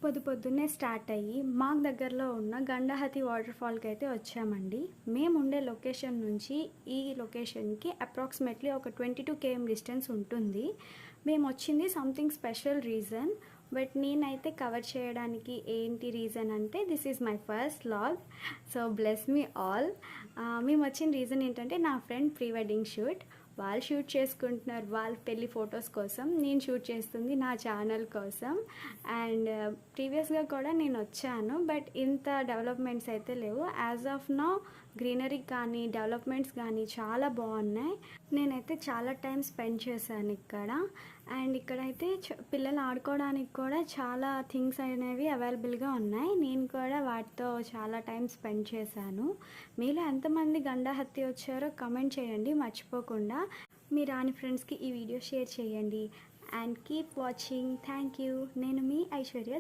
పొద్దున్నే స్టార్ట్ అయ్యి మాకు దగ్గరలో ఉన్న గండహతి వాటర్ ఫాల్కి అయితే వచ్చామండి. మేము ఉండే లొకేషన్ నుంచి ఈ లొకేషన్కి అప్రాక్సిమేట్లీ ఒక 22 km డిస్టెన్స్ ఉంటుంది. మేము వచ్చింది సంథింగ్ స్పెషల్ రీజన్, బట్ నేనైతే కవర్ చేయడానికి ఏంటి రీజన్ అంటే this is my first vlog, so bless me all. మేము వచ్చిన రీజన్ ఏంటంటే నా ఫ్రెండ్ ప్రీ వెడ్డింగ్ షూట్. వాళ్ళు షూట్ చేసుకుంటున్నారు వాళ్ళ పెళ్ళి ఫొటోస్ కోసం, నేను షూట్ చేస్తుంది నా ఛానల్ కోసం. అండ్ ప్రీవియస్గా కూడా నేను వచ్చాను, బట్ ఇంత డెవలప్మెంట్స్ అయితే లేవు. యాజ్ ఆఫ్ నౌ గ్రీనరీ కానీ డెవలప్మెంట్స్ కానీ చాలా బాగున్నాయి. నేనైతే చాలా టైం స్పెండ్ చేశాను ఇక్కడ. అండ్ ఇక్కడైతే పిల్లలు ఆడుకోవడానికి కూడా చాలా థింగ్స్ అనేవి అవైలబుల్గా ఉన్నాయి. నేను కూడా వాటితో చాలా టైం స్పెండ్ చేశాను. మీలో ఎంతమంది గండహత్తి వచ్చారో కమెంట్ చేయండి మర్చిపోకుండా. మీ రాని ఫ్రెండ్స్కి ఈ వీడియో షేర్ చేయండి. And keep watching. Thank you. నేను మీ ఐశ్వర్య.